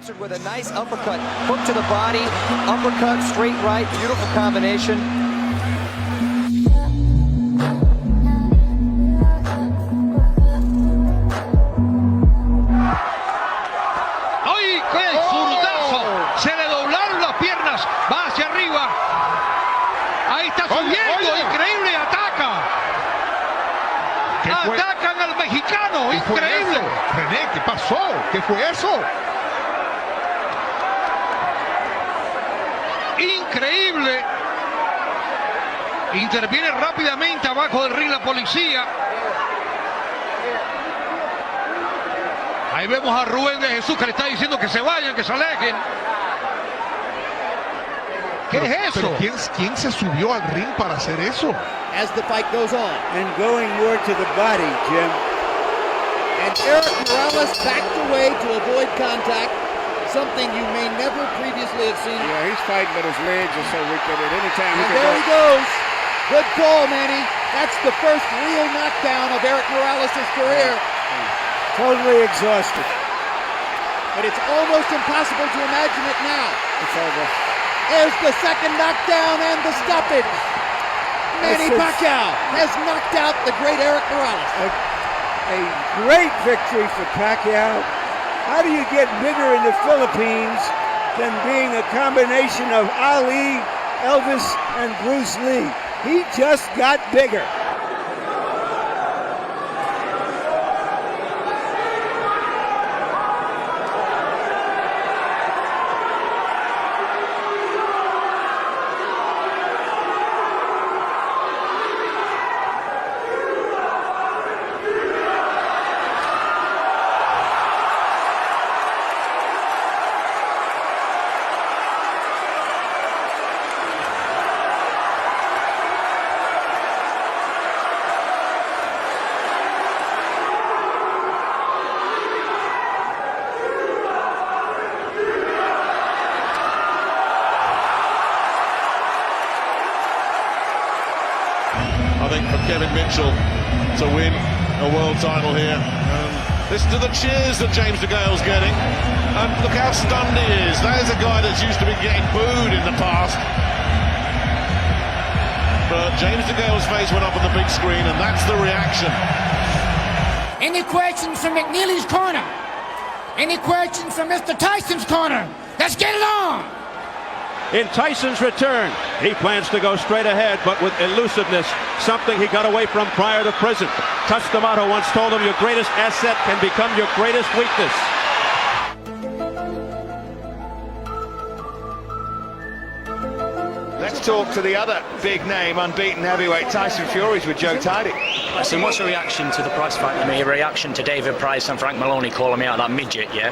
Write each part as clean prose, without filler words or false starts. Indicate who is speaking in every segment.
Speaker 1: answered with a nice uppercut. Hook to the body, uppercut, straight right, beautiful combination.
Speaker 2: ¡Ay, qué zurdazo! Se le doblaron las piernas, va hacia arriba. Ahí está subiendo, increíble, ataca. Atacan al mexicano, increíble.
Speaker 3: René, ¿qué pasó? ¿Qué fue eso?
Speaker 2: Increíble. Interviene rápidamente abajo del ring la policía. Ahí vemos a Rubén de Jesús que le está diciendo que se vayan, que se alejen. ¿Qué es eso?
Speaker 3: ¿Pero quién se subió al ring para hacer eso?
Speaker 4: As the fight goes on.
Speaker 5: And going more to the body, Jim.
Speaker 4: And Erik Morales backed away to avoid contact, something you may never previously have seen.
Speaker 5: Yeah, he's fighting with his legs and so wicked at any time.
Speaker 4: And there he goes. Good call, Manny. That's the first real knockdown of Erik Morales' career.
Speaker 5: Totally exhausted.
Speaker 4: But it's almost impossible to imagine it now.
Speaker 5: It's over.
Speaker 4: There's the second knockdown and the stoppage. Manny Pacquiao has knocked out the great Erik Morales.
Speaker 5: A great victory for Pacquiao. How do you get bigger in the Philippines than being a combination of Ali, Elvis, and Bruce Lee? He just got bigger.
Speaker 6: I think for Kevin Mitchell to win a world title here. Listen to the cheers that James DeGale's getting. And look how stunned he is. That is a guy that's used to be getting booed in the past. But James DeGale's face went up on the big screen, and that's the reaction.
Speaker 7: Any questions from McNeely's corner? Any questions from Mr. Tyson's corner? Let's get it on!
Speaker 8: In Tyson's return, he plans to go straight ahead, but with elusiveness, something he got away from prior to prison. Cus D'Amato once told him your greatest asset can become your greatest weakness.
Speaker 9: Let's talk to the other big name, unbeaten heavyweight Tyson Fury's with Joe Tidy.
Speaker 10: Listen, what's your reaction to the Price fight? I mean, your reaction to David Price and Frank Maloney calling me out that midget, yeah?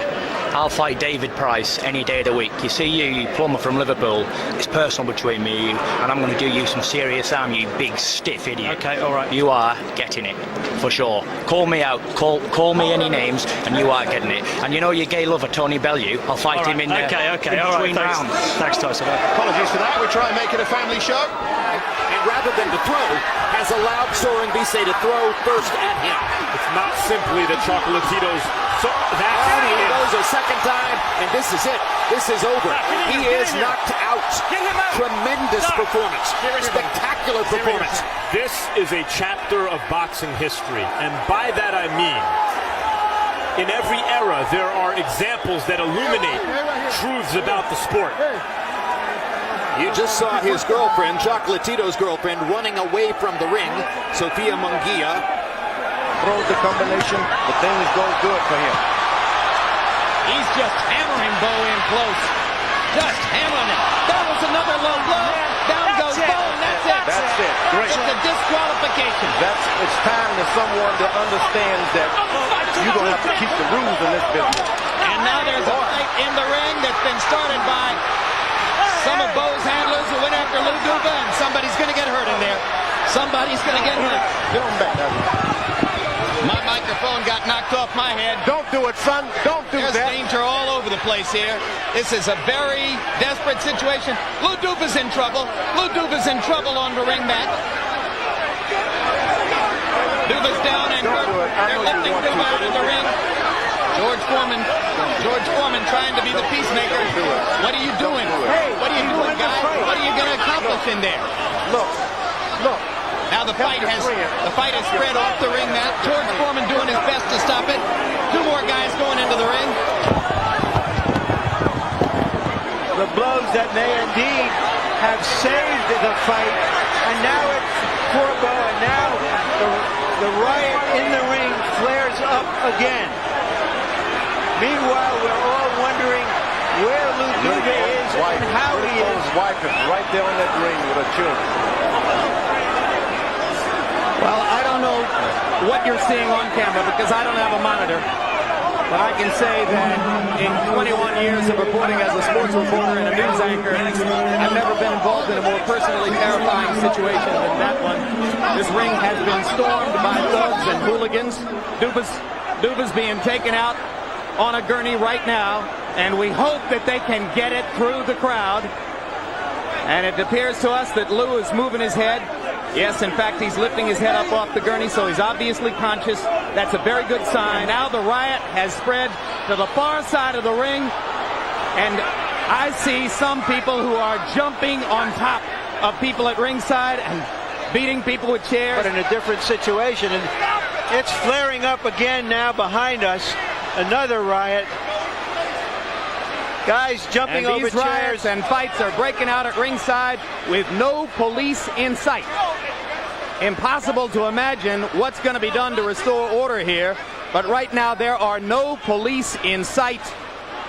Speaker 10: I'll fight David Price any day of the week. You see, you plumber from Liverpool, it's personal between me and you, and I'm going to do you some serious harm, you big stiff idiot.
Speaker 8: Okay, all right.
Speaker 10: You are getting it, for sure. Call me out, call me any names, and you are getting it. And you know your gay lover, Tony Bellew, I'll fight him in there.
Speaker 8: Okay, all right,
Speaker 10: rounds.
Speaker 8: Thanks, Tyson.
Speaker 9: Apologies for that, we try and make it a family show.
Speaker 11: And rather than to throw, has allowed Soren Vise to throw first at him.
Speaker 12: It's not simply the Chocolatitos. So that's
Speaker 11: and he goes a second time, and this is it. This is over. He is knocked out. Tremendous performance. Spectacular performance.
Speaker 12: This is a chapter of boxing history, and by that I mean, in every era, there are examples that illuminate truths about the sport.
Speaker 11: You just saw his girlfriend, Chocolatito's girlfriend, running away from the ring, Sofia Munguia.
Speaker 5: Throws the combination, but things don't do it for him.
Speaker 7: He's just hammering Bo in close. Just hammering it. That was another low blow. Down goes Bo, and that's it.
Speaker 5: That's it. Great.
Speaker 7: It's a disqualification.
Speaker 5: It's time to someone that understands that you're going to have to keep the rules in this business.
Speaker 7: And now there's a fight in the ring that's been started by some of Bo's handlers who went after Lou Duva, and somebody's going to get hurt in there. Somebody's going to get hurt.
Speaker 5: Get him back.
Speaker 7: My microphone got knocked off my head.
Speaker 5: Don't do it, son. Don't do
Speaker 7: There's
Speaker 5: that.
Speaker 7: danger all over the place here. This is a very desperate situation. Lou Duva's in trouble. Lou Duva's in trouble on the ring mat. Duva's down and hurt. They're lifting Duva out of the ring. George Foreman trying to be the peacemaker. What are you doing? What are you doing, guys? What are you going to accomplish in there?
Speaker 11: Look.
Speaker 7: Now the fight has spread off the ring mat. George Foreman doing his best to stop it. Two more guys going into the ring.
Speaker 5: The blows that may indeed have saved the fight, and now it's Corbo, and now the riot in the ring flares up again. Meanwhile, we're all wondering where Luduva is and how he is.
Speaker 11: His wife is right there in that ring with her children.
Speaker 7: Well, I don't know what you're seeing on camera because I don't have a monitor. But I can say that in 21 years of reporting as a sports reporter and a news anchor, I've never been involved in a more personally terrifying situation than that one. This ring has been stormed by thugs and hooligans. Duba's being taken out on a gurney right now, and we hope that they can get it through the crowd. And it appears to us that Lou is moving his head. Yes, in fact, he's lifting his head up off the gurney, so he's obviously conscious. That's a very good sign. Now the riot has spread to the far side of the ring, and I see some people who are jumping on top of people at ringside and beating people with chairs.
Speaker 5: But in a different situation, and it's flaring up again now behind us. Another riot. Guys jumping over
Speaker 7: chairs. Riots and fights are breaking out at ringside with no police in sight. Impossible to imagine what's going to be done to restore order here, but right now there are no police in sight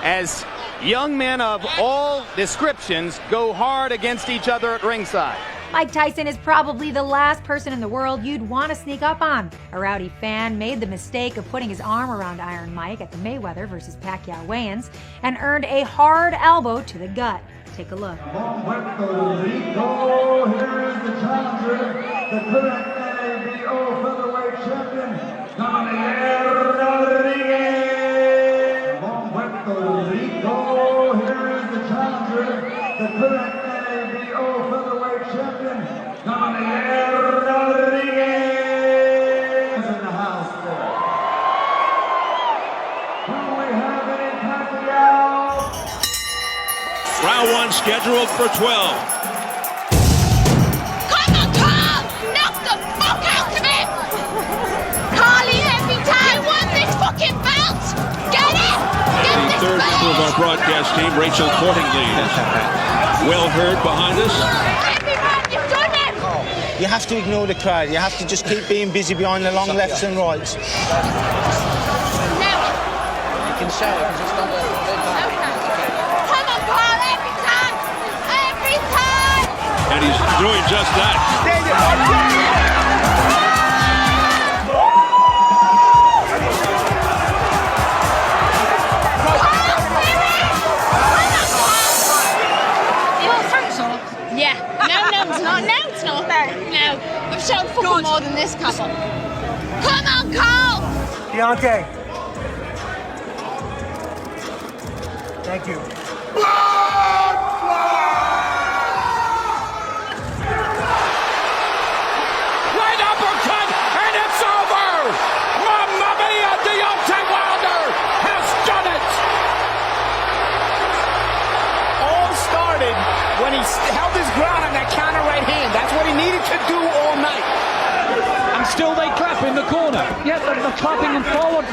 Speaker 7: as young men of all descriptions go hard against each other at ringside.
Speaker 13: Mike Tyson is probably the last person in the world you'd want to sneak up on. A rowdy fan made the mistake of putting his arm around Iron Mike at the Mayweather versus Pacquiao weigh-ins and earned a hard elbow to the gut. Take a look.
Speaker 14: Puerto Rico, here is the challenger, the current NABO featherweight champion, Daniel Rodriguez. From Puerto Rico, here is the challenger, the current NABO featherweight champion, Daniel Rodriguez. In the house there. Do we have any Pacquiao?
Speaker 8: Round one scheduled for 12.
Speaker 15: Come on, Carl! Knock the fuck out of it! Carly, every time! You want this fucking belt! Get it! Get
Speaker 8: The
Speaker 15: this
Speaker 8: third
Speaker 15: belt!
Speaker 8: member of our broadcast team, Rachel Portingley, is well heard behind us.
Speaker 15: Everyone, you've done it!
Speaker 16: You have to ignore the crowd. You have to just keep being busy behind the long lefts and rights.
Speaker 15: No. You can shout it, just don't do it. Come on, Carl, every time! Every time!
Speaker 8: And he's doing just that.
Speaker 15: Yeah. No, it's not. No, it's not. No. We've shown fucking more than this couple. Come on, Carl!
Speaker 16: Deontay. Thank you.
Speaker 11: Right uppercut, and it's over! Mamma mia, Deontay Wilder has done it!
Speaker 17: All started when he held his ground on that counter right hand. That's what he needed to do all night.
Speaker 2: And still they clap in the corner.
Speaker 18: Yeah, they're clapping him forward.